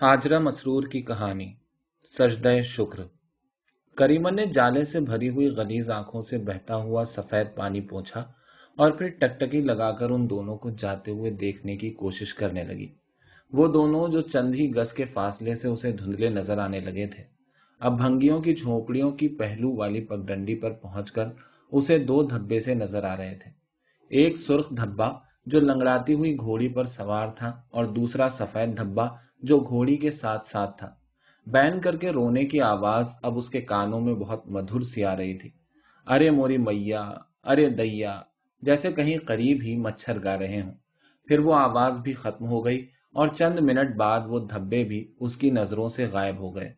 हाजरा मसरूर की कहानी। सजदे शुक्र। करीमन ने जाले से भरी हुई गलीज आंखों से बहता हुआ सफेद पानी पोंछा और फिर टकटकी लगाकर उन दोनों को जाते हुए देखने की कोशिश करने लगी। वो दोनों जो चंद ही गज के फासले से उसे धुंधले नजर आने लगे थे, अब भंगियों की झोपड़ियों की पहलू वाली पगडंडी पर पहुंचकर उसे दो धब्बे से नजर आ रहे थे। एक सुर्ख धब्बा जो लंगड़ाती हुई घोड़ी पर सवार था और दूसरा सफेद धब्बा जो घोड़ी के साथ साथ था। बैन करके रोने की आवाज अब उसके कानों में बहुत मधुर सी आ रही थी। अरे मोरी मैया, अरे दैया, जैसे कहीं करीब ही मच्छर गा रहे हों। फिर वो आवाज भी खत्म हो गई और चंद मिनट बाद वो धब्बे भी उसकी नजरों से गायब हो गए।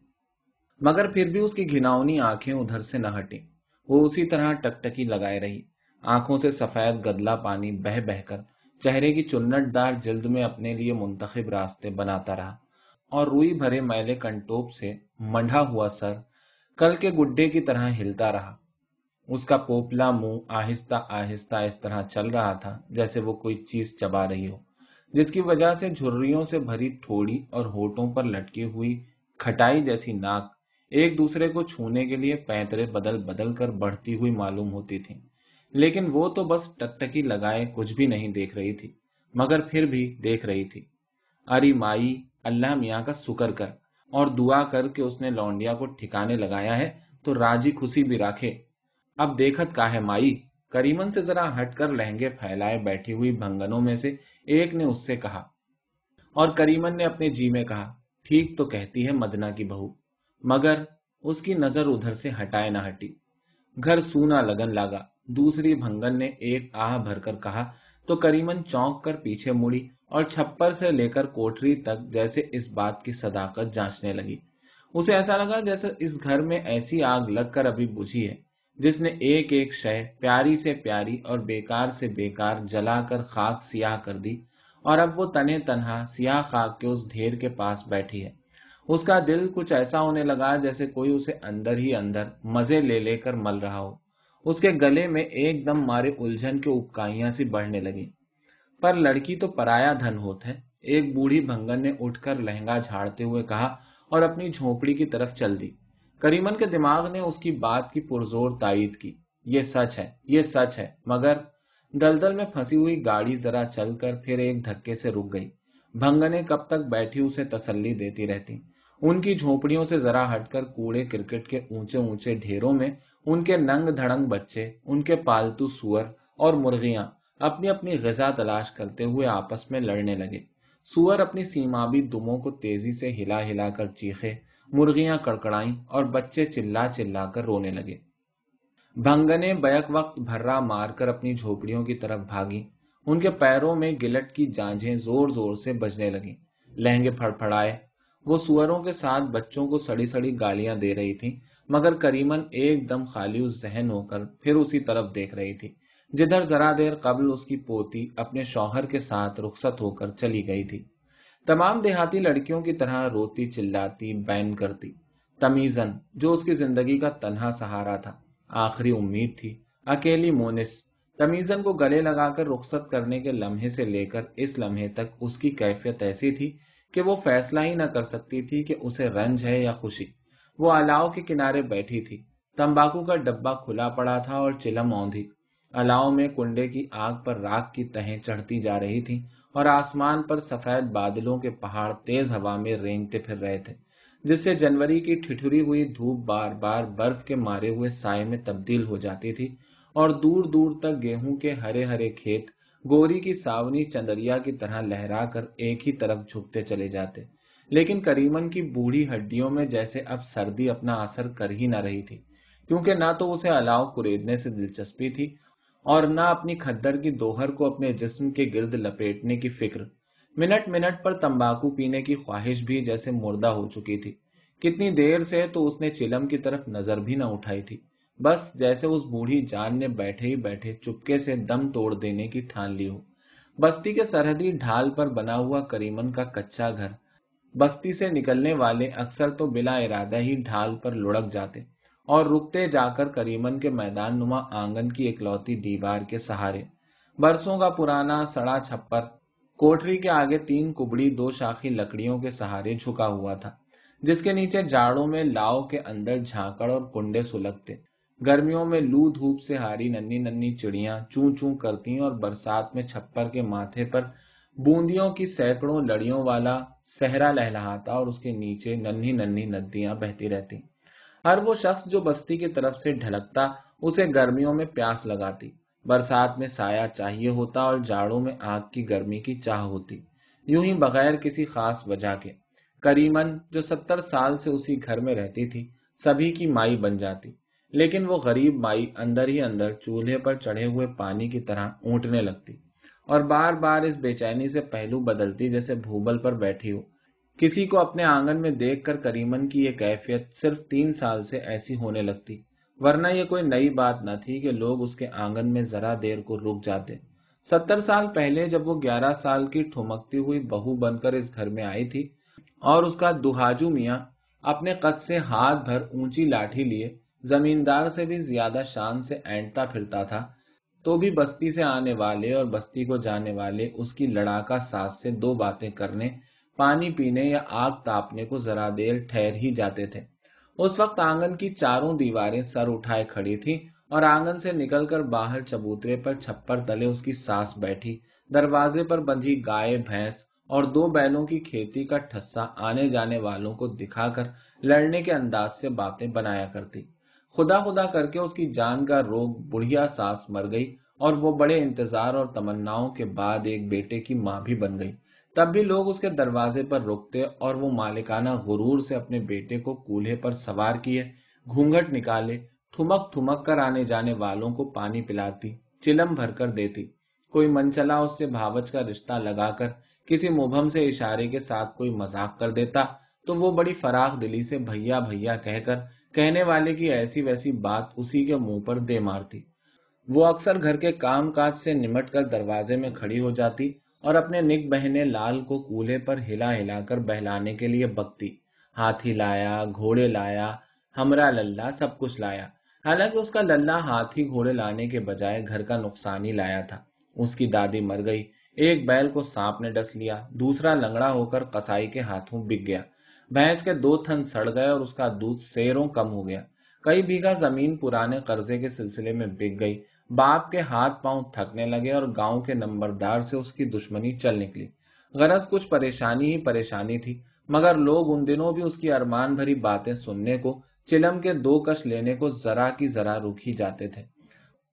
मगर फिर भी उसकी घिनौनी आंखें उधर से न हटी। वो उसी तरह टकटकी लगाए रही। आंखों से सफेद गदला पानी बह बहकर चेहरे की चुन्नटदार जिल्द में अपने लिए मुंतखब रास्ते बनाता रहा और रुई भरे मैले कंटोप से मंढा हुआ सर कल के गुड्डे की तरह हिलता रहा। उसका पोपला मुंह आहिस्ता आहिस्ता इस तरह चल रहा था जैसे वो कोई चीज चबा रही हो, जिसकी वजह से झुर्रियों से भरी ठोड़ी और होठों पर लटकी हुई खटाई जैसी नाक एक दूसरे को छूने के लिए पैंतरे बदल बदल कर बढ़ती हुई मालूम होती थी। लेकिन वो तो बस टकटकी लगाए कुछ भी नहीं देख रही थी, मगर फिर भी देख रही थी। अरे माई, अल्लाह मियाँ का शुक्र कर और दुआ कर कि उसने लौंडिया को ठिकाने लगाया है तो राजी खुशी भी राखे। अब देखत का है माई। करीमन से जरा हटकर लहंगे फैलाए बैठी हुई भंगनों में से एक ने उससे कहा, और करीमन ने अपने जी में कहा, ठीक तो कहती है मदना की बहू। मगर उसकी नजर उधर से हटाए ना हटी। घर सूना लगन लगा। दूसरी भंगन ने एक आह भरकर कहा तो करीमन चौंक कर पीछे मुड़ी और छप्पर से लेकर कोठरी तक जैसे इस बात की सदाकत जांचने लगी। उसे ऐसा लगा जैसे इस घर में ऐसी आग लगकर अभी बुझी है जिसने एक एक शय प्यारी से प्यारी और बेकार से बेकार जलाकर खाक सियाह कर दी, और अब वो तने तन्हा सियाह खाक के उस ढेर के पास बैठी है। उसका दिल कुछ ऐसा होने लगा जैसे कोई उसे अंदर ही अंदर मजे ले लेकर मल रहा हो। उसके गले में एकदम मारे उलझन के उबकाइयां सी बढ़ने लगी। पर लड़की तो पराया धन होत है, एक बूढ़ी भंगन ने उठकर लहंगा झाड़ते हुए कहा और अपनी झोपड़ी की तरफ चल दी। करीमन के दिमाग ने उसकी बात की पुरजोर तायीद की। ये सच है, ये सच है। मगर दलदल में फंसी हुई गाड़ी जरा चलकर फिर एक धक्के से रुक गई। भंगने कब तक बैठी उसे तसल्ली देती रहती। उनकी झोपड़ियों से जरा हटकर कूड़े क्रिकेट के ऊंचे ऊंचे ढेरों में उनके नंग धड़ंग बच्चे, उनके पालतू सुअर और मुर्गियां अपनी अपनी ग़िज़ा तलाश करते हुए आपस में लड़ने लगे। सुअर अपनी सीमाबी दुमों को तेजी से हिला हिला कर चीखे, मुर्गियां कड़कड़ाईं और बच्चे चिल्ला चिल्ला कर रोने लगे। भंगने बैक वक्त भर्रा मारकर अपनी झोपड़ियों की तरफ भागी। उनके पैरों में गिलट की जांझें जोर जोर से बजने लगी। लहंगे फड़फड़ाए। वो सुअरों के साथ बच्चों को सड़ी सड़ी गालियां दे रही थी, मगर करीमन एकदम खाली उस जहन होकर फिर उसी तरफ देख रही थी जिधर जरा देर कबल उसकी पोती अपने शौहर के साथ रुखसत होकर चली गई थी। तमाम देहाती लड़कियों की तरह रोती चिल्लाती बैन करती। तमीजन, जो उसकी जिंदगी का तन्हा सहारा था, आखिरी उम्मीद थी, अकेली मोनिस। तमीजन को गले लगाकर रुखसत करने के लम्हे से लेकर इस लम्हे तक उसकी कैफियत ऐसी थी कि वो फैसला ही न कर सकती थी कि उसे रंज है या खुशी। वो अलाव के किनारे बैठी थी। तंबाकू का डब्बा खुला पड़ा था और चिलम औंधी। अलाव में कुंडे की आग पर राख की तहें चढ़ती जा रही थी और आसमान पर सफेद बादलों के पहाड़ तेज हवा में रेंगते फिर रहे थे, जिससे जनवरी की ठिठुरी हुई धूप बार बार बर्फ के मारे हुए साए में तब्दील हो जाती थी और दूर दूर तक गेहूं के हरे हरे खेत गोरी की सावनी चंदरिया की तरह लहरा कर एक ही तरफ झुकते चले जाते। लेकिन करीमन की बूढ़ी हड्डियों में जैसे अब सर्दी अपना असर कर ही न रही थी, क्योंकि ना तो उसे अलाव कुरेदने से दिलचस्पी थी और ना अपनी खद्दर की दोहर को अपने जिस्म के गिर्द लपेटने की फिक्र। मिनट मिनट पर तंबाकू पीने की ख्वाहिश भी जैसे मुर्दा हो चुकी थी। कितनी देर से तो उसने चिलम की तरफ नजर भी न उठाई थी, बस जैसे उस बूढ़ी जान ने बैठे ही बैठे चुपके से दम तोड़ देने की ठान ली हो। बस्ती के सरहदी ढाल पर बना हुआ करीमन का कच्चा घर। बस्ती से निकलने वाले अक्सर तो बिला इरादा ही ढाल पर लुढ़क जाते और रुकते जाकर करीमन के मैदान नुमा आंगन की इकलौती दीवार के सहारे। बरसों का पुराना सड़ा छप्पर कोठरी के आगे 3 कुबड़ी 2 शाखी लकड़ियों के सहारे झुका हुआ था, जिसके नीचे जाड़ों में लाव के अंदर झाकड़ और कुंडे सुलगते, गर्मियों में लू धूप से हारी नन्ही नन्ही चिड़ियां चू चू करती और बरसात में छप्पर के माथे पर बूंदियों की सैकड़ों लड़ियों वाला सहरा लहलहाता और उसके नीचे नन्ही नन्ही नदियां बहती रहती। हर वो शख्स जो बस्ती की तरफ से ढलकता उसे गर्मियों में प्यास लगाती, बरसात में साया चाहिए होता और जाड़ों में आग की गर्मी की चाह होती। यूं ही बगैर किसी खास वजह के करीमन, जो 70 साल से उसी घर में रहती थी, सभी की माई बन जाती। लेकिन वो गरीब माई अंदर ही अंदर चूल्हे पर चढ़े हुए पानी की तरह ऊँटने लगती और बार बार इस बेचैनी से पहलू बदलती जैसे भूबल पर बैठी हो। किसी को अपने आंगन में देखकर करीमन की ये कैफियत सिर्फ 3 साल से ऐसी होने लगती, वरना ये कोई नई बात न थी कि लोग उसके आंगन में जरा देर को रुक जाते। 70 साल पहले जब वो 11 साल की ठुमकती हुई बहू बनकर इस घर में आई थी और उसका दुहाजू मियाँ अपने कद से हाथ भर ऊंची लाठी लिए जमींदार से भी ज्यादा शान से ऐंठता फिरता था, तो भी बस्ती से आने वाले और बस्ती को जाने वाले उसकी लड़ाका सास से 2 बातें करने, पानी पीने या आग तापने को जरा देर ठहर ही जाते थे। उस वक्त आंगन की चारों दीवारें सर उठाए खड़ी थीं और आंगन से निकलकर बाहर चबूतरे पर छप्पर तले उसकी सास बैठी, दरवाजे पर बंधी गाय भैंस और 2 बैलों की खेती का ठस्सा आने जाने वालों को दिखाकर लड़ने के अंदाज से बातें बनाया करती। खुदा खुदा करके उसकी जान का रोग बुढ़िया सास मर गई और वो बड़े इंतजार और तमन्नाओं के बाद एक बेटे की मां भी बन गई। तब भी लोग उसके दरवाजे पर रुकते और वो मालिकाना गुरूर से अपने बेटे को कूल्हे पर सवार किए, घूंघट निकाले, ठुमक ठुमक कर आने जाने वालों को पानी पिलाती, चिलम भरकर देती। कोई मनचला उससे भावच का रिश्ता लगाकर किसी मुबहम से इशारे के साथ कोई मजाक कर देता, तो वो बड़ी फराख दिली से भैया भैया कहकर कहने वाले की ऐसी वैसी बात उसी के मुंह पर दे मारती। वो अक्सर घर के काम काज से निमट कर दरवाजे में खड़ी हो जाती और अपने निक बहने लाल को कूल्हे पर हिला हिलाकर बहलाने के लिए बकती। हाथी लाया, घोड़े लाया, हमरा लल्ला सब कुछ लाया। हालांकि उसका लल्ला हाथी घोड़े लाने के बजाय घर का नुकसान ही लाया था। उसकी दादी मर गई, एक बैल को सांप ने डस लिया, दूसरा लंगड़ा होकर कसाई के हाथों बिक गया, भैंस के 2 थन सड़ गए और उसका दूध सेरों कम हो गया, कई बीघा जमीन पुराने कर्जे के सिलसिले में बिक गई, बाप के हाथ पांव थकने लगे और गांव के नंबरदार से उसकी दुश्मनी चल निकली। गरज कुछ परेशानी ही परेशानी थी, मगर लोग उन दिनों भी उसकी अरमान भरी बातें सुनने को, चिलम के 2 कश लेने को जरा की जरा रुक ही जाते थे।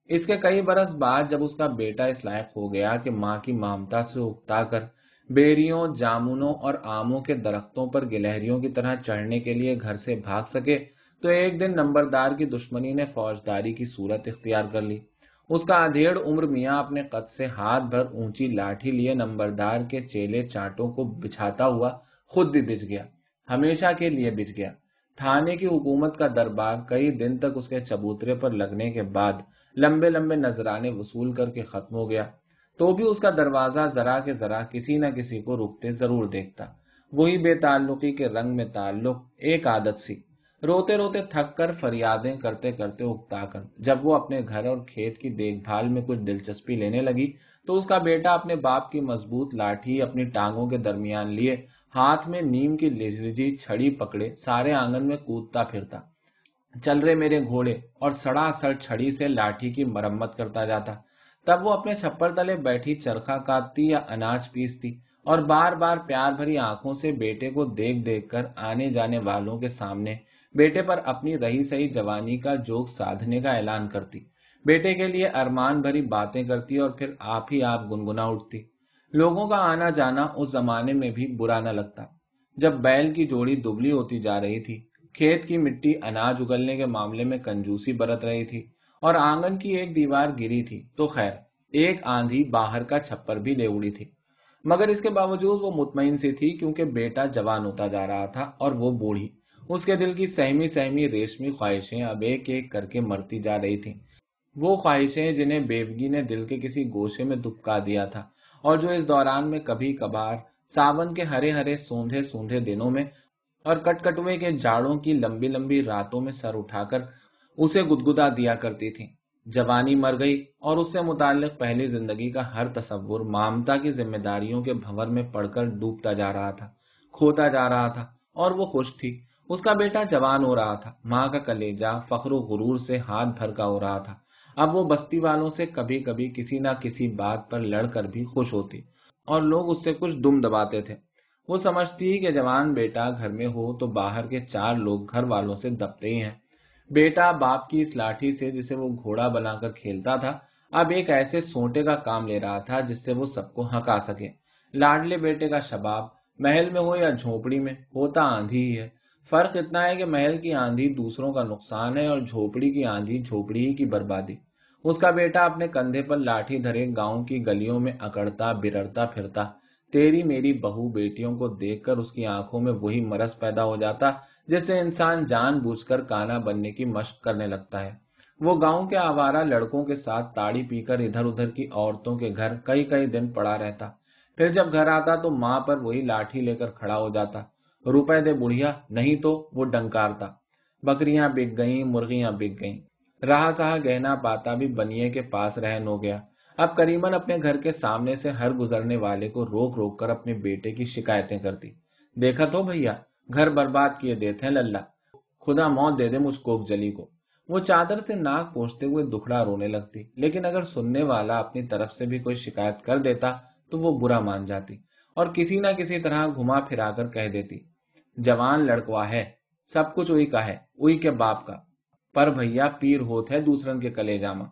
इसके कई बरस बाद जब उसका बेटा इस लायक हो गया कि मां की ममता से उकता कर बेरियों, जामुनों और आमों के दरख्तों पर गिलहरियों की तरह चढ़ने के लिए घर से भाग सके, तो एक दिन नंबरदार की दुश्मनी ने फौजदारी की सूरत इख्तियार कर ली। उसका अधेड़ उम्र मियाँ अपने कद से हाथ भर ऊंची लाठी लिए नंबरदार के चेले चाटों को बिछाता हुआ खुद भी बिछ गया, हमेशा के लिए बिछ गया। थाने की हुकूमत का दरबार कई दिन तक उसके चबूतरे पर लगने के बाद लंबे लंबे नजराने वसूल करके खत्म हो गया, तो भी उसका दरवाजा जरा के जरा किसी न किसी को रुकते जरूर देखता। वही बेताल्लुकी के रंग में ताल्लुक, एक आदत सी, रोते रोते थक कर, फरियादें करते करते उकता कर। जब वो अपने घर और खेत की देखभाल में कुछ दिलचस्पी लेने लगी, तो उसका बेटा अपने बाप की मजबूत लाठी अपनी टांगों के दरमियान लिए, हाथ में नीम की लिजलिजी छड़ी पकड़े सारे आंगन में कूदता फिरता। चल रहे मेरे घोड़े, और सड़ासड़ छड़ी से लाठी की मरम्मत करता जाता। तब वो अपने छप्पर तले बैठी चरखा काटती या अनाज पीसती और बार बार प्यार भरी आंखों से बेटे को देख देख कर आने जाने वालों के सामने बेटे पर अपनी रही सही जवानी का जोग साधने का ऐलान करती, बेटे के लिए अरमान भरी बातें करती और फिर आप ही आप गुनगुना उठती। लोगों का आना जाना उस जमाने में भी बुरा न लगता। जब बैल की जोड़ी दुबली होती जा रही थी, खेत की मिट्टी अनाज उगलने के मामले में कंजूसी बरत रही थी और आंगन की एक दीवार गिरी थी, तो खैर एक आंधी बाहर का छप्पर भी ले उड़ी थी। मगर इसके बावजूद वो मुतमईन सी थी, क्योंकि बेटा जवान होता जा रहा था और वो बूढ़ी। उसके दिल की सहमी सहमी रेशमी ख्वाहिशें अब एक एक करके मरती जा रही थीं। वो ख्वाहिशें जिन्हें बेवगी ने दिल के किसी गोशे में दुबका दिया था और जो इस दौरान में कभी कभार सावन के हरे हरे सूंधे सूंधे दिनों में और कटकटुए के जाड़ों की लंबी लंबी रातों में सर उठाकर उसे गुदगुदा दिया करती थी। जवानी मर गई और उससे मुताल्लिक पहली जिंदगी का हर तसव्वुर ममता की जिम्मेदारियों के भंवर में पड़कर डूबता जा रहा था, खोता जा रहा था। और वो खुश थी। उसका बेटा जवान हो रहा था, माँ का कलेजा फख्र गुरूर से हाथ भर का हो रहा था। अब वो बस्ती वालों से कभी कभी किसी ना किसी बात पर लड़कर भी खुश होती और लोग उससे कुछ दुम दबाते थे। वो समझती कि जवान बेटा घर में हो तो बाहर के चार लोग घर वालों से दबते ही हैं। बेटा बाप की इस लाठी से जिसे वो घोड़ा बनाकर खेलता था, अब एक ऐसे सोंटे का काम ले रहा था जिससे वो सबको हंका सके। लाडले बेटे का शबाब महल में हो या झोपड़ी में, होता आंधी ही है। फर्क इतना है कि महल की आंधी दूसरों का नुकसान है और झोपड़ी की आंधी झोपड़ी ही की बर्बादी। उसका बेटा अपने कंधे पर लाठी धरे गांव की गलियों में अकड़ता बिरड़ता फिरता। तेरी मेरी बहू बेटियों को देखकर उसकी आंखों में वही मरस पैदा हो जाता जिससे इंसान जानबूझकर काना बनने की मशक करने लगता है। वो गांव के आवारा लड़कों के साथ ताड़ी पीकर इधर उधर की औरतों के घर कई कई दिन पड़ा रहता। फिर जब घर आता तो माँ पर वही लाठी लेकर खड़ा हो जाता। रुपए दे बुढ़िया, नहीं तो वो डंकारता। बकरियां बिक गईं, मुर्गियां बिक गईं। रहा सहा गहना पाता भी बनिए के पास रहन हो गया। अब करीमन अपने घर के सामने से हर गुजरने वाले को रोक रोक कर अपने बेटे की शिकायतें करती। देखा तो भैया, घर बर्बाद किए देते हैं लल्ला, खुदा मौत दे दे मुझ कोक जली को। वो चादर से नाक पोंछते हुए दुखड़ा रोने लगती, लेकिन अगर सुनने वाला अपनी तरफ से भी कोई शिकायत कर देता तो वो बुरा मान जाती और किसी न किसी तरह घुमा फिराकर कह देती, जवान लड़कवा है, सब कुछ उई का है, उई के बाप का। पर भैया पीर होत है दूसरन के कलेजा में।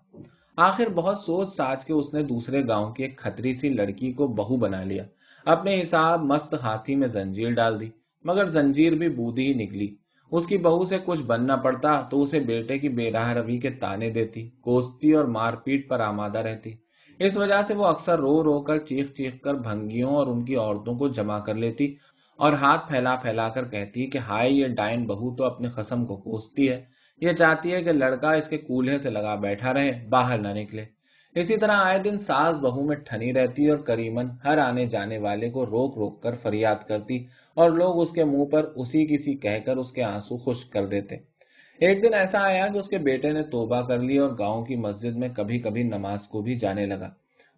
आखिर बहुत सोच साच के उसने दूसरे गांव की एक खतरी सी लड़की को बहू बना लिया। अपने हिसाब मस्त हाथी में जंजीर डाल दी, मगर जंजीर भी बूदी ही निकली। उसकी बहू से कुछ बनना पड़ता तो उसे बेटे की बेराह रवी के ताने देती, कोसती और मारपीट पर आमादा रहती। इस वजह से वो अक्सर रो रो कर चीख चीख कर भंगियों और उनकी औरतों को जमा कर लेती और हाथ फैला फैला कर कहती कि हाय ये डायन बहू तो अपने खसम को कोसती है। ये चाहती है कि लड़का इसके कूल्हे से लगा बैठा रहे, बाहर ना निकले। इसी तरह आए दिन सास बहू में ठनी रहती और करीमन हर आने जाने वाले को रोक रोक कर फरियाद करती और लोग उसके मुंह पर उसी किसी कहकर उसके आंसू खुश्क कर देते। एक दिन ऐसा आया कि उसके बेटे ने तौबा कर ली और गांव की मस्जिद में कभी कभी नमाज को भी जाने लगा।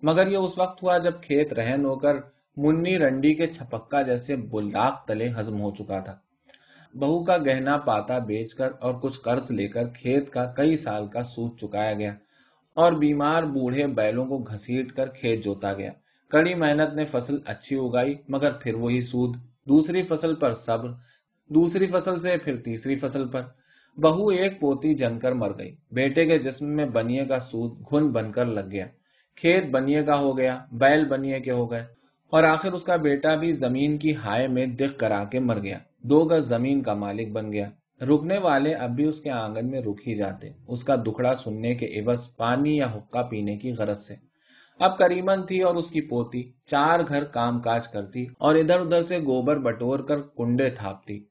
मगर ये उस वक्त हुआ जब खेत रहन होकर मुन्नी रंडी के छपक्का जैसे बुल्लाख तले हजम हो चुका था। बहू का गहना पाता बेचकर और कुछ कर्ज लेकर खेत का कई साल का सूद चुकाया गया और बीमार बूढ़े बैलों को घसीट कर खेत जोता गया। कड़ी मेहनत ने फसल अच्छी उगाई, मगर फिर वही सूद। दूसरी फसल पर सब्र, दूसरी फसल से फिर तीसरी फसल पर। बहू एक पोती जनकर मर गई। बेटे के जिस्म में बनिए का सूद घुन बनकर लग गया। खेत बनिए का हो गया, बैल बनिए के हो गए और आखिर उसका बेटा भी जमीन की हाय में दिख करा के मर गया। 2 गज जमीन का मालिक बन गया। रुकने वाले अब भी उसके आंगन में रुक ही जाते, उसका दुखड़ा सुनने के एवज पानी या हुक्का पीने की गरज से। अब करीमन थी और उसकी पोती 4 घर काम काज करती और इधर उधर से गोबर बटोर कर कुंडे थापती,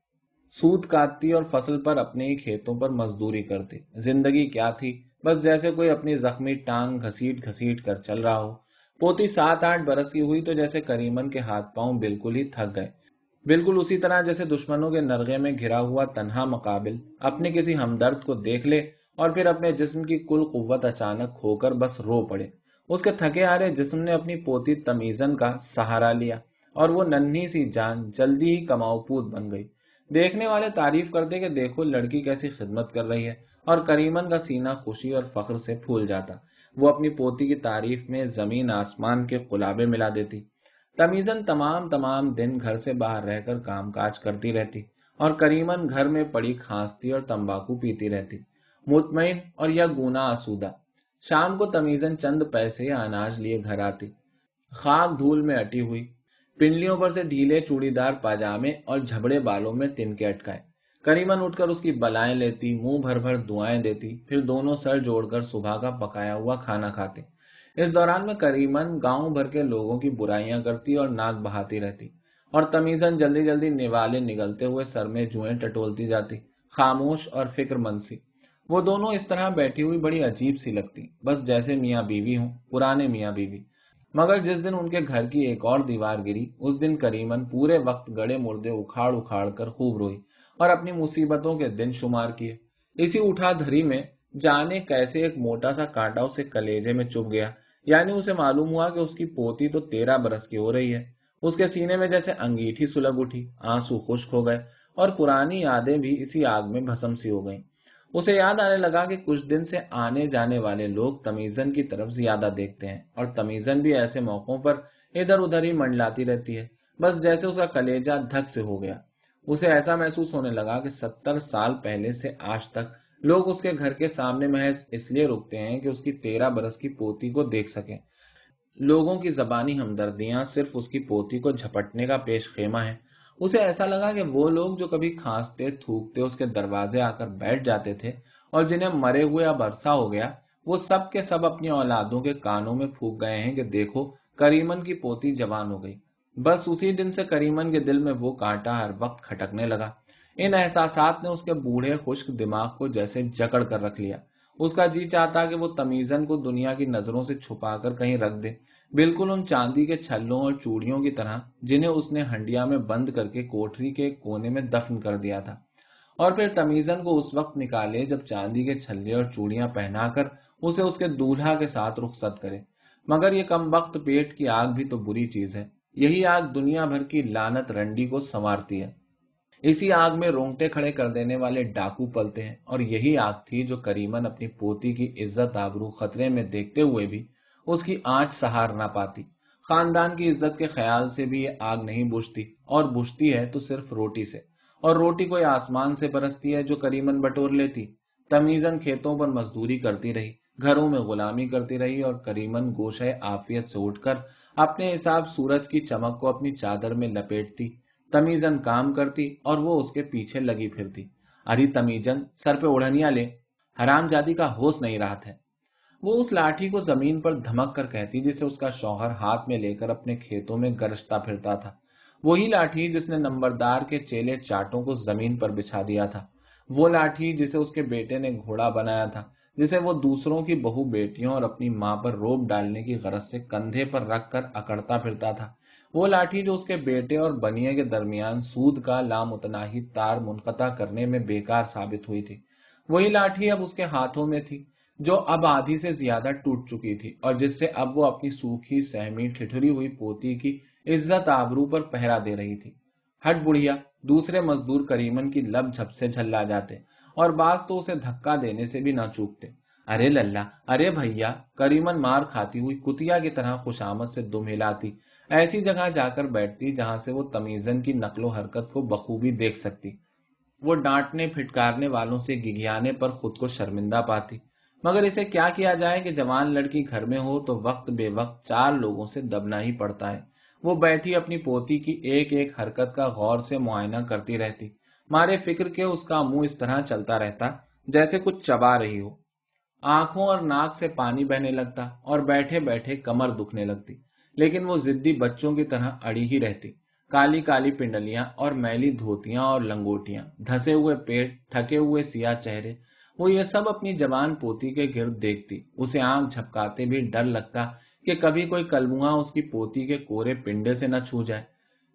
सूत काटती और फसल पर अपने ही खेतों पर मजदूरी करती। जिंदगी क्या थी, बस जैसे कोई अपनी जख्मी टांग घसीट घसीट कर चल रहा हो। पोती 7-8 बरस की हुई तो जैसे करीमन के हाथ पांव बिल्कुल ही थक गए, बिल्कुल उसी तरह जैसे दुश्मनों के नरगे में घिरा हुआ तन्हा मुकाबिल अपने किसी हमदर्द को देख ले और फिर अपने जिस्म की कुल कुव्वत अचानक खोकर बस रो पड़े। उसके थके हारे जिस्म ने अपनी पोती तमीजन का सहारा लिया और वो नन्ही सी जान जल्दी ही कमाऊपूत बन गई। देखने वाले तारीफ करते कि देखो लड़की कैसी खिदमत कर रही है, और करीमन का सीना खुशी और फख्र से फूल जाता। वो अपनी पोती की तारीफ में जमीन आसमान के कुलाबे मिला देती। तमीजन तमाम तमाम दिन घर से बाहर रहकर कामकाज करती रहती और करीमन घर में पड़ी खांसती और तंबाकू पीती रहती, मुतमईन और या गुना आसूदा। शाम को तमीजन चंद पैसे या अनाज लिए घर आती, खाक धूल में अटी हुई, पिंडलियों पर से ढीले चूड़ीदार पाजामे और झबड़े बालों में तिनके अटकाए। करीमन उठकर उसकी बलाएं लेती, मुंह भर भर दुआएं देती, फिर दोनों सर जोड़कर सुबह का पकाया हुआ खाना खाते। इस दौरान में करीमन गांव भर के लोगों की बुराइयां करती और नाक बहाती रहती और तमीजन जल्दी जल्दी निवाले निगलते हुए सर में जुएं टटोलती जाती, खामोश और फिक्रमंद सी। वो दोनों इस तरह बैठी हुई बड़ी अजीब सी लगती, बस जैसे मियाँ बीवी हों, पुराने मियाँ बीवी। मगर जिस दिन उनके घर की एक और दीवार गिरी, उस दिन करीमन पूरे वक्त गड़े मुर्दे उखाड़ उखाड़ कर खूब रोई और अपनी मुसीबतों के दिन शुमार किए। इसी उठा धरी में जाने कैसे एक मोटा सा कांटा उसे कलेजे में चुभ गया। यानी उसे मालूम हुआ कि उसकी पोती तो 13 बरस की हो रही है। उसके सीने में जैसे अंगीठी सुलग उठी, आंसू खुश्क हो गए और पुरानी यादें भी इसी आग में भस्म सी हो गईं। उसे याद आने लगा कि कुछ दिन से आने जाने वाले लोग तमीजन की तरफ ज्यादा देखते हैं और तमीजन भी ऐसे मौकों पर इधर उधर ही मंडलाती रहती है, बस जैसे उसका कलेजा धक से हो गया। उसे ऐसा महसूस होने लगा कि 70 साल पहले से आज तक लोग उसके घर के सामने महज इसलिए रुकते हैं कि उसकी 13 बरस की पोती को देख सकें। लोगों की जबानी हमदर्दियां सिर्फ उसकी पोती को झपटने का पेश खेमा है। उसे ऐसा लगा कि वो लोग जो कभी खांसते थूकते उसके दरवाजे आकर बैठ जाते थे और जिन्हें मरे हुए अब अरसा हो गया, वो सब के सब अपनी औलादों के कानों में फूंक गए हैं कि देखो, करीमन की पोती जवान हो गई। बस उसी दिन से करीमन के दिल में वो कांटा हर वक्त खटकने लगा। इन एहसासात ने उसके बूढ़े खुश्क दिमाग को जैसे जकड़ कर रख लिया। उसका जी चाहता कि वो तमीजन को दुनिया की नजरों से छुपाकर कहीं रख दे, बिल्कुल उन चांदी के छल्लों और चूड़ियों की तरह जिन्हें उसने हंडिया में बंद करके कोठरी के कोने में दफन कर दिया था। और फिर तमीजन को उस वक्त निकाले जब चांदी के छल्ले और चूड़ियां पहनाकर उसे उसके दूल्हा के साथ रुखसत करे। मगर ये कम वक्त पेट की आग भी तो बुरी चीज है। यही आग दुनिया भर की लानत रंडी को संवारती है। इसी आग में रोंगटे खड़े कर देने वाले डाकू पलते हैं और यही आग थी जो करीमन अपनी पोती की इज्जत आबरू खतरे में देखते हुए भी उसकी आंच सहार ना पाती। खानदान की इज्जत के ख्याल से भी ये आग नहीं बुझती, और बुझती है तो सिर्फ रोटी से। और रोटी कोई आसमान से बरसती है जो करीमन बटोर लेती। तमीजन खेतों पर मजदूरी करती रही, घरों में गुलामी करती रही, और करीमन गोशे आफियत से उठकर अपने हिसाब सूरज की चमक को अपनी चादर में लपेटती। तमीजन काम करती और वो उसके पीछे लगी फिरती। अरे तमीजन, सर पे ओढ़निया ले, हरामजादी का होश नहीं रहा था। वो उस लाठी को जमीन पर धमक कर कहती जिसे उसका शौहर हाथ में लेकर अपने खेतों में गरजता फिरता था। वही लाठी जिसने नंबरदार के चेले चाटों को जमीन पर बिछा दिया था। वो लाठी जिसे उसके बेटे ने घोड़ा बनाया था, जिसे वो दूसरों की बहू बेटियों और अपनी मां पर रोब डालने की गरज से कंधे पर रखकर अकड़ता फिरता था। वो लाठी जो उसके बेटे और बनिए के दरमियान सूद का लामुतनाही तार मुनकता करने में बेकार साबित हुई थी। वही लाठी अब उसके हाथों में थी, जो अब आधी से ज्यादा टूट चुकी थी और जिससे अब वो अपनी सूखी सहमी ठिठुरी हुई पोती की इज्जत आबरू पर पहरा दे रही थी। हट बुढ़िया, दूसरे मजदूर करीमन की लब झप से झल्ला जाते और बाज तो उसे धक्का देने से भी ना चूकते। अरे लल्ला, अरे भैया, करीमन मार खाती हुई कुतिया की तरह खुशामद से दुम हिलाती, ऐसी जगह जाकर बैठती जहां से वो तमीजन की नकलो हरकत को बखूबी देख सकती। वो डांटने फिटकारने वालों से गिघियाने पर खुद को शर्मिंदा पाती। मगर इसे क्या किया जाए कि जवान लड़की घर में हो तो वक्त बेवक्त 4 लोगों से दबना ही पड़ता है। वो बैठी अपनी पोती की एक एक हरकत का गौर से मुआयना करती रहती। मारे फिक्र के उसका मुंह इस तरह चलता रहता जैसे कुछ चबा रही हो। आंखों और नाक से पानी बहने लगता और बैठे बैठे कमर दुखने लगती। लेकिन वो जिद्दी बच्चों की तरह अड़ी ही रहती। काली काली पिंडलियां और मैली धोतियां और लंगोटियां, धसे हुए पेट, थके हुए सिया चेहरे, वो ये सब अपनी जवान पोती के गिर्द देखती। उसे आंख झपकाते भी डर लगता कि कभी कोई कलमुआ उसकी पोती के कोरे पिंडे से न छू जाए।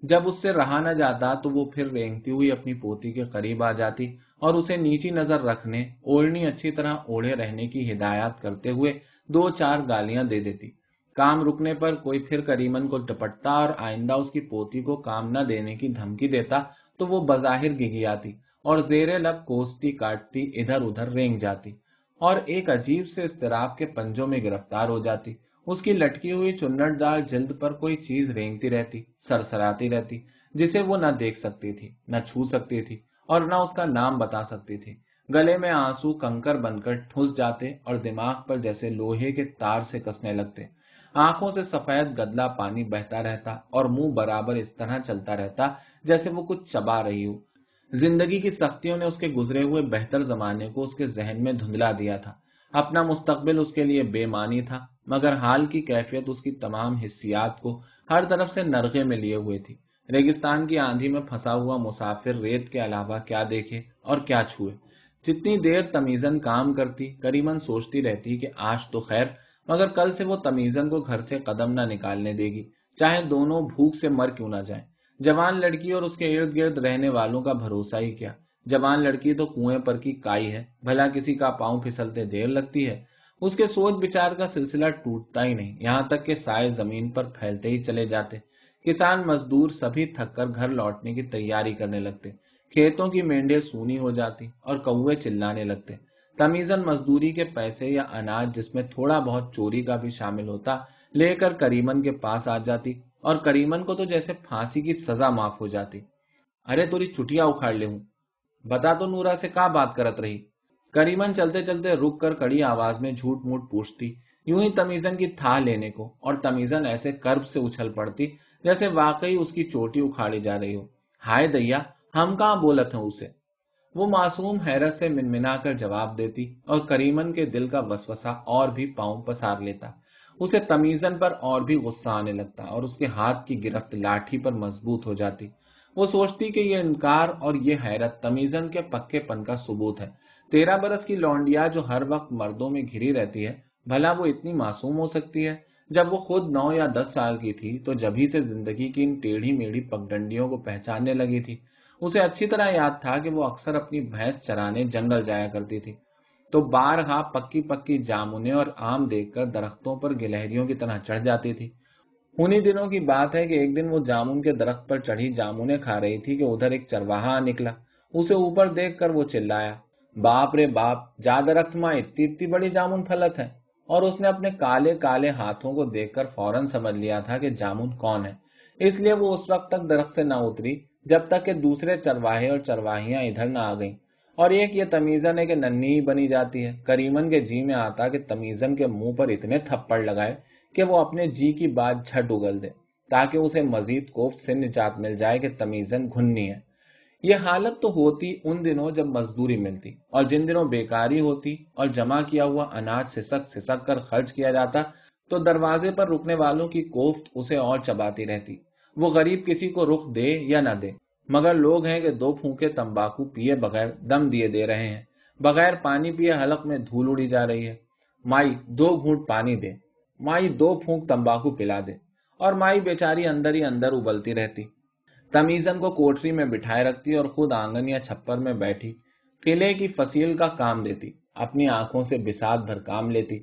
जब उससे रहा न जाता तो वो फिर रेंगती हुई अपनी पोती के करीब आ जाती और उसे नीची नजर रखने, ओढ़नी अच्छी तरह ओढ़े रहने की हिदायत करते हुए 2-4 गालियां दे देती। काम रुकने पर कोई फिर करीमन को टपटता और आइंदा उसकी पोती को काम न देने की धमकी देता तो वो बजाहिर गिगियाती और जेरे लब कोसती काटती इधर उधर रेंग जाती और एक अजीब से इस्तिराब के पंजों में गिरफ्तार हो जाती। उसकी लटकी हुई चुन्नटदार जिल्द पर कोई चीज रेंगती रहती, सरसराती रहती, जिसे वो न देख सकती थी, न छू सकती थी और न उसका नाम बता सकती थी। गले में आंसू कंकर बनकर ठुस जाते और दिमाग पर जैसे लोहे के तार से कसने लगते। आंखों से सफेद गदला पानी बहता रहता और मुंह बराबर इस तरह चलता रहता जैसे वो कुछ चबा रही हो। जिंदगी की सख्तियों ने उसके गुजरे हुए बेहतर जमाने को उसके जहन में धुंधला दिया था। अपना मुस्तकबिल उसके लिए बेमानी था, मगर हाल की कैफियत उसकी तमाम हिस्सियात को हर तरफ से नरगे में लिए हुए थी। रेगिस्तान की आंधी में फंसा हुआ मुसाफिर रेत के अलावा क्या देखे और क्या छुए। जितनी देर तमीजन काम करती, करीमन सोचती रहती कि आज तो खैर, मगर कल से वो तमीजन को घर से कदम न निकालने देगी, चाहे दोनों भूख से मर क्यों ना जाएं। जवान लड़की और उसके इर्द गिर्द रहने वालों का भरोसा ही क्या। जवान लड़की तो कुएं पर की काई है, भला किसी का पांव फिसलते देर लगती है। उसके सोच विचार का सिलसिला टूटता ही नहीं, यहाँ तक कि साए जमीन पर फैलते ही चले जाते। किसान मजदूर सभी थककर घर लौटने की तैयारी करने लगते। खेतों की मेंढे सूनी हो जाती और कौवे चिल्लाने लगते। तमीजन मजदूरी के पैसे या अनाज जिसमें थोड़ा बहुत चोरी का भी शामिल होता लेकर करीमन के पास आ जाती, और करीमन को तो जैसे फांसी की सजा माफ हो जाती। अरे तोरी चुटिया उखाड़ ले हूं, बता तो नूरा से का बात करत रही। करीमन चलते चलते रुक कर कड़ी आवाज में झूठ मूठ पूछती, यूं ही तमीजन की थाह लेने को, और तमीजन ऐसे कर्ब से उछल पड़ती जैसे वाकई उसकी चोटी उखाड़ी जा रही हो। हाय दैया, हम कहाँ बोलत हैं उसे। वो मासूम हैरत से मिनमिना कर जवाब देती और करीमन के दिल का वसवसा और भी पांव पसार लेता। उसे तमीजन पर और भी गुस्सा आने लगता और उसके हाथ की गिरफ्त लाठी पर मजबूत हो जाती। वो सोचती कि ये इनकार और ये हैरत तमीजन के पक्केपन का सबूत है। 13 बरस की लौंडिया जो हर वक्त मर्दों में घिरी रहती है, भला वो इतनी मासूम हो सकती है। जब वो खुद 9 या 10 साल की थी तो जभी से जिंदगी की इन टेढ़ी मेढ़ी पगडंडियों को पहचानने लगी थी। उसे अच्छी तरह याद था कि वो अक्सर अपनी भैंस चराने जंगल जाया करती थी, तो बारहा पक्की पक्की जामुने और आम देखकर दरख्तों पर गिलहरियों की तरह चढ़ जाती थी। उन्हीं दिनों की बात है कि एक दिन वो जामुन के दरख्त पर चढ़ी जामुने खा रही थी कि उधर एक चरवाहा आ निकला। उसे ऊपर देखकर वो चिल्लाया, बाप रे बाप, जा दरख्त मां इतनी इतनी बड़ी जामुन फलत है। और उसने अपने काले काले हाथों को देखकर फौरन समझ लिया था कि जामुन कौन है। इसलिए वो उस वक्त तक दरख्त से न उतरी जब तक कि दूसरे चरवाहे और चरवाहियां इधर न आ गईं। और एक ये तमीजन है कि नन्ही ही बनी जाती है। करीमन के जी में आता कि तमीजन के मुंह पर इतने थप्पड़ लगाए कि वो अपने जी की बात झट उगल दे, ताकि उसे मजीद कोफ्त से निजात मिल जाए कि तमीजन घुन्नी है। ये हालत तो होती उन दिनों जब मजदूरी मिलती, और जिन दिनों बेकारी होती और जमा किया हुआ अनाज सिसक सिसक कर खर्च किया जाता तो दरवाजे पर रुकने वालों की कोफ्त उसे और चबाती रहती। वो गरीब किसी को रुख दे या न दे, मगर लोग हैं कि 2 फूंके तंबाकू पिए बगैर दम दिए दे रहे हैं, बगैर पानी पिए हलक में धूल उड़ी जा रही है। माई 2 घूंट पानी दे, माई 2 फूंक तंबाकू पिला दे, और माई बेचारी अंदर ही अंदर उबलती रहती। तमीजन को कोठरी में बिठाए रखती और खुद आंगन या छप्पर में बैठी किले की फसील का काम देती। अपनी आंखों से बिसात भर काम लेती,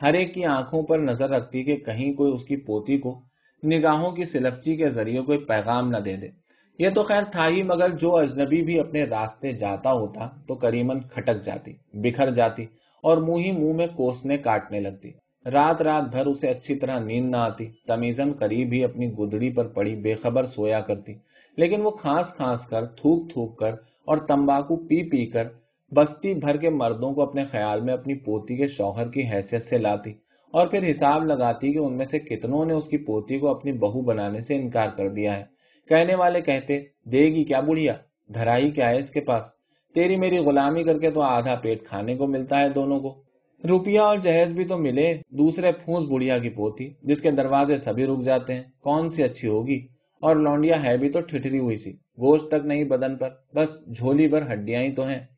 हर एक की आंखों पर नजर रखती कि कहीं कोई उसकी पोती को निगाहों की सिलफ्टी के जरिए कोई पैगाम न दे दे। ये तो खैर था ही, मगर जो अजनबी भी अपने रास्ते जाता होता तो करीमन खटक जाती, बिखर जाती और मुंह ही मुंह में कोसने काटने लगती। रात रात भर उसे अच्छी तरह नींद न आती। तमीजन करीब ही अपनी गुदड़ी पर पड़ी बेखबर सोया करती, लेकिन वो खांस खांस कर, थूक थूक कर और तंबाकू पी पी कर बस्ती भर के मर्दों को अपने ख्याल में अपनी पोती के शौहर की हैसियत से लाती, और फिर हिसाब लगाती कि उनमें से कितनों ने उसकी पोती को अपनी बहू बनाने से इनकार कर दिया है। कहने वाले कहते, देगी क्या बुढ़िया, धराई क्या है इसके पास, तेरी मेरी गुलामी करके तो आधा पेट खाने को मिलता है दोनों को। रुपया और जहेज भी तो मिले, दूसरे फूस बुढ़िया की पोती जिसके दरवाजे सभी रुक जाते हैं, कौन सी अच्छी होगी। और लौंडिया है भी तो ठिठरी हुई सी, गोश्त तक नहीं बदन पर, बस झोली भर हड्डियां ही तो हैं।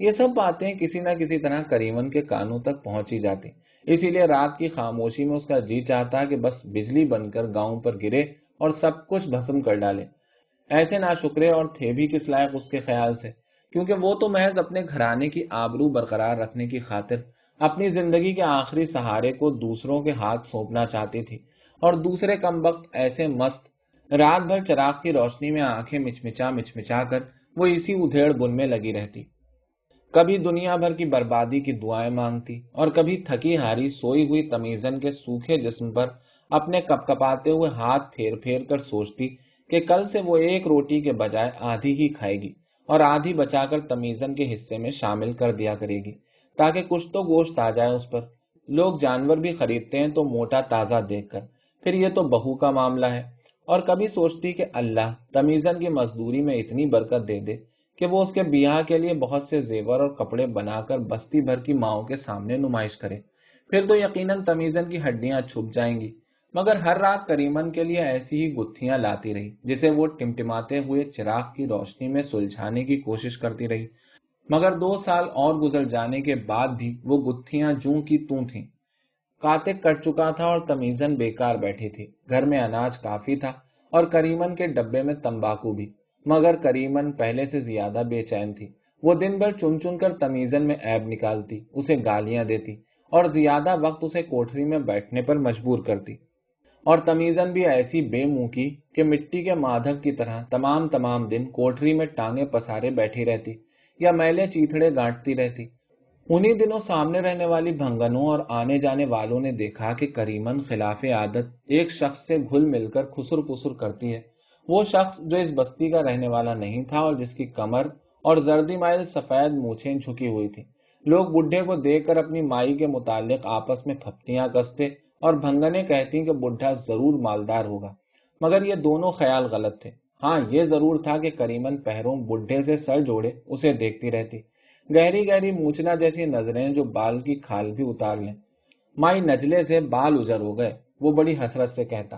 ये सब बातें किसी न किसी तरह करीमन के कानों तक पहुंची जाती। इसीलिए रात की खामोशी में उसका जी चाहता कि बस बिजली बनकर गांव पर गिरे और सब कुछ भस्म कर डाले। ऐसे नाशुक्रे और थे भी किस लायक उसके ख्याल से, क्योंकि वो तो महज अपने घराने की आबरू बरकरार रखने की खातिर अपनी जिंदगी के आखिरी सहारे को दूसरों के हाथ सौंपना चाहती थी। और दूसरे कमबख्त ऐसे मस्त, रात भर चिराग की रोशनी में आंखें मिचमिचा कर वो इसी उधेड़ बुन में लगी रहती। कभी दुनिया भर की बर्बादी की दुआएं मांगती और कभी थकी हारी सोई हुई तमीजन के सूखे जिस्म पर अपने कपकपाते हुए हाथ फेर फेर कर सोचती कि कल से वो एक रोटी के बजाय आधी ही खाएगी और आधी बचाकर तमीजन के हिस्से में शामिल कर दिया करेगी, ताकि कुछ तो गोश्त आ जाए उस पर। लोग जानवर भी खरीदते हैं तो मोटा ताजा देखकर, फिर ये तो बहू का मामला है। और कभी सोचती कि अल्लाह तमीजन की मजदूरी में इतनी बरकत दे दे कि वो उसके बियाह के लिए बहुत से जेवर और कपड़े बनाकर बस्ती भर की माओं के सामने नुमाइश करे, फिर तो यकीनन तमीजन की हड्डियां छुप जाएंगी। मगर हर रात करीमन के लिए ऐसी ही गुत्थियां लाती रही, जिसे वो टिमटिमाते हुए चिराग की रोशनी में सुलझाने की कोशिश करती रही। मगर 2 साल और गुजर जाने के बाद भी वो गुत्थियां जूं की तूं थीं। कातिक कट चुका था और तमीजन बेकार बैठी थी। घर में अनाज काफी था और करीमन के डब्बे में तंबाकू भी, مگر کریمن پہلے سے زیادہ بے چین تھی۔ وہ دن بھر چن چن کر تمیزن میں عیب نکالتی، اسے گالیاں دیتی اور زیادہ وقت اسے کوٹری میں بیٹھنے پر مجبور کرتی، اور تمیزن بھی ایسی بے منہ کی کہ مٹی کے مادھو کی طرح تمام دن کوٹری میں ٹانگیں پسارے بیٹھی رہتی یا میلے چیتھڑے گانٹتی رہتی۔ انہی دنوں سامنے رہنے والی بھنگنوں اور آنے جانے والوں نے دیکھا کہ کریمن خلاف عادت ایک شخص سے گھل مل کر خسر پسر کرتی ہے، وہ شخص جو اس بستی کا رہنے والا نہیں تھا اور جس کی کمر اور زردی مائل سفید مونچھیں جھکی ہوئی تھی۔ لوگ بڈھے کو دیکھ کر اپنی مائی کے متعلق آپس میں پھپتیاں کستے اور بھنگنے کہتی کہ بڈھا ضرور مالدار ہوگا، مگر یہ دونوں خیال غلط تھے۔ ہاں، یہ ضرور تھا کہ کریمن پہروں بڈھے سے سر جوڑے اسے دیکھتی رہتی، گہری گہری مونچھنا جیسی نظریں جو بال کی کھال بھی اتار لیں۔ مائی نجلے سے بال اجر ہو گئے، وہ بڑی حسرت سے کہتا،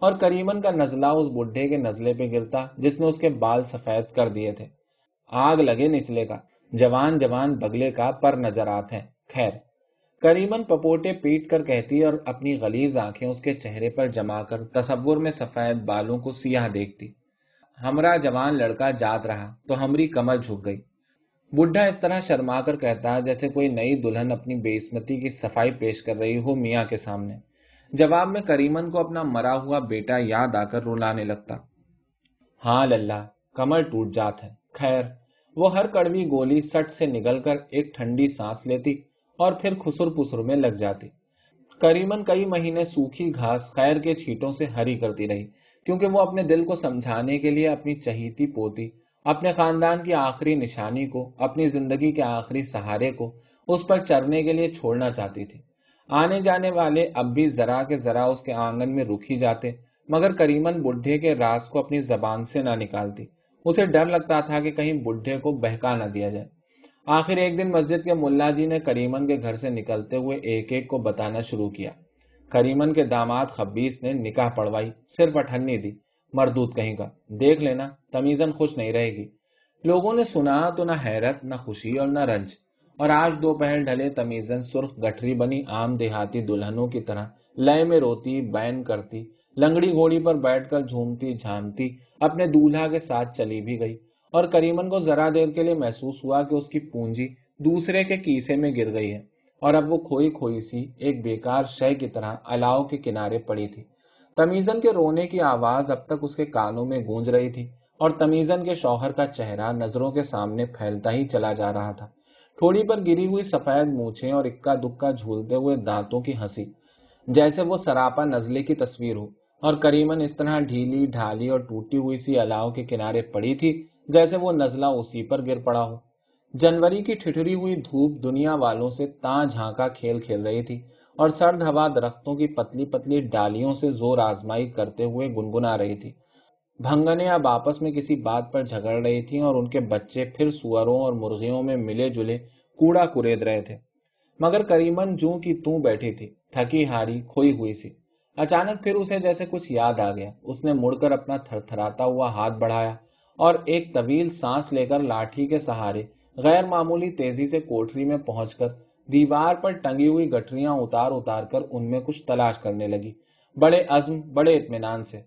اور کریمن کا نزلہ اس بڈھے کے نزلے پہ گرتا جس نے اس کے بال سفید کر دیے تھے۔ آگ لگے نچلے کا، جوان بگلے کا پر نظرات ہیں۔ خیر، کریمن پپوٹے پیٹ کر کہتی اور اپنی غلیظ آنکھیں اس کے چہرے پر جما کر تصور میں سفید بالوں کو سیاہ دیکھتی۔ ہمرا جوان لڑکا جات رہا تو ہمری کمر جھک گئی۔ بڈھا اس طرح شرما کر کہتا جیسے کوئی نئی دلہن اپنی بے عصمتی کی صفائی پیش کر رہی ہو میاں کے سامنے۔ جواب میں کریمن کو اپنا مرا ہوا بیٹا یاد آ کر رلانے لگتا۔ ہاں للہ، کمر ٹوٹ جات ہے۔ خیر، وہ ہر کڑوی گولی سٹ سے نگل کر ایک ٹھنڈی سانس لیتی اور پھر خسر پسر میں لگ جاتی۔ کریمن کئی مہینے سوکھی گھاس خیر کے چھیٹوں سے ہری کرتی رہی، کیونکہ وہ اپنے دل کو سمجھانے کے لیے اپنی چہیتی پوتی، اپنے خاندان کی آخری نشانی کو، اپنی زندگی کے آخری سہارے کو اس پر چرنے کے لیے چھوڑنا چاہتی تھی۔ آنے جانے والے اب بھی ذرا کے ذرا اس کے آنگن میں رک ہی جاتے، مگر کریمن بڈھے کے راز کو اپنی زبان سے نہ نکالتی۔ اسے ڈر لگتا تھا کہ کہیں بڈھے کو بہکا نہ دیا جائے۔ آخر ایک دن مسجد کے ملا جی نے کریمن کے گھر سے نکلتے ہوئے ایک ایک کو بتانا شروع کیا۔ کریمن کے داماد خبیث نے نکاح پڑھوائی، صرف 58 دی، مردود کہیں کا، دیکھ لینا تمیزن خوش نہیں رہے گی۔ لوگوں نے سنا تو نہ حیرت، نہ خوشی اور نہ رنج، اور آج دوپہر ڈھلے تمیزن سرخ گٹھری بنی عام دیہاتی دلہنوں کی طرح لئے میں روتی، بین کرتی، لنگڑی گھوڑی پر بیٹھ کر جھومتی جھامتی اپنے دولہا کے ساتھ چلی بھی گئی، اور کریمن کو ذرا دیر کے لیے محسوس ہوا کہ اس کی پونجی دوسرے کے کیسے میں گر گئی ہے، اور اب وہ کھوئی کھوئی سی ایک بیکار شے کی طرح الاؤ کے کنارے پڑی تھی۔ تمیزن کے رونے کی آواز اب تک اس کے کانوں میں گونج رہی تھی، اور تمیزن کے شوہر کا چہرہ نظروں کے سامنے پھیلتا ہی چلا جا رہا تھا۔ تھوڑی پر گری ہوئی سفید مونچھیں اور اکا دکا جھولتے ہوئے دانتوں کی ہنسی، جیسے وہ سراپا نزلے کی تصویر ہو، اور کریمن اس طرح ڈھیلی ڈھالی اور ٹوٹی ہوئی سی الاؤ کے کنارے پڑی تھی جیسے وہ نزلہ اسی پر گر پڑا ہو۔ جنوری کی ٹھٹری ہوئی دھوپ دنیا والوں سے تاں جھانکا کھیل کھیل رہی تھی، اور سرد ہوا درختوں کی پتلی پتلی ڈالیوں سے زور آزمائی کرتے ہوئے گنگنا رہی تھی۔ بھنگنے اب آپس میں کسی بات پر جھگڑ رہی تھیں، اور ان کے بچے پھر سوروں اور مرغیوں میں ملے جلے کوڑا کرید رہے تھے، مگر کریمن جوں کی توں بیٹھی تھی، تھکی ہاری، کھوئی ہوئی سی۔ اچانک پھر اسے جیسے کچھ یاد آ گیا، اس نے مڑ کر اپنا تھر تھراتا ہوا ہاتھ بڑھایا اور ایک طویل سانس لے کر لاٹھی کے سہارے غیر معمولی تیزی سے کوٹری میں پہنچ کر دیوار پر ٹنگی ہوئی گٹریاں اتار اتار کر ان میں کچھ تلاش کرنے لگی، بڑے عزم، بڑے اطمینان سے۔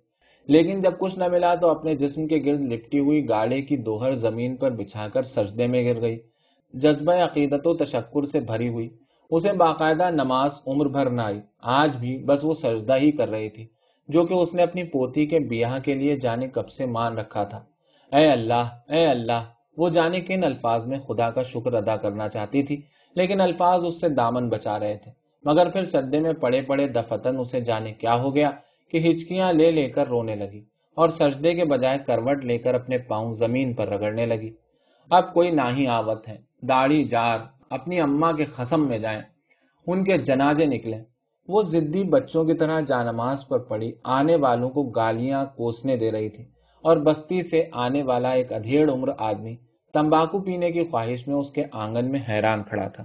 لیکن جب کچھ نہ ملا تو اپنے جسم کے گرد لپٹی ہوئی گاڑے کی دوہر زمین پر بچھا کر سجدے میں گر گئی، جذبہ عقیدت و تشکر سے بھری ہوئی۔ اسے باقاعدہ نماز عمر بھر نہ آئی، آج بھی بس وہ سجدہ ہی کر رہی تھی جو کہ اس نے اپنی پوتی کے بیاہ کے لیے جانے کب سے مان رکھا تھا۔ اے اللہ، اے اللہ! وہ جانے کن الفاظ میں خدا کا شکر ادا کرنا چاہتی تھی، لیکن الفاظ اس سے دامن بچا رہے تھے۔ مگر پھر سجدے میں پڑے پڑے دفتن اسے جانے کیا ہو گیا کہ ہچکیاں لے لے کر رونے لگی، اور سجدے کے بجائے کروٹ لے کر اپنے پاؤں زمین پر رگڑنے لگی۔ اب کوئی ناہی آوت ہے، داڑھی جار، اپنی اماں کے خصم میں جائیں، ان کے جنازے نکلیں۔ وہ ضدی بچوں کی طرح جانماز پر پڑی آنے والوں کو گالیاں کوسنے دے رہی تھی، اور بستی سے آنے والا ایک ادھیڑ عمر آدمی تمباکو پینے کی خواہش میں اس کے آنگن میں حیران کھڑا تھا۔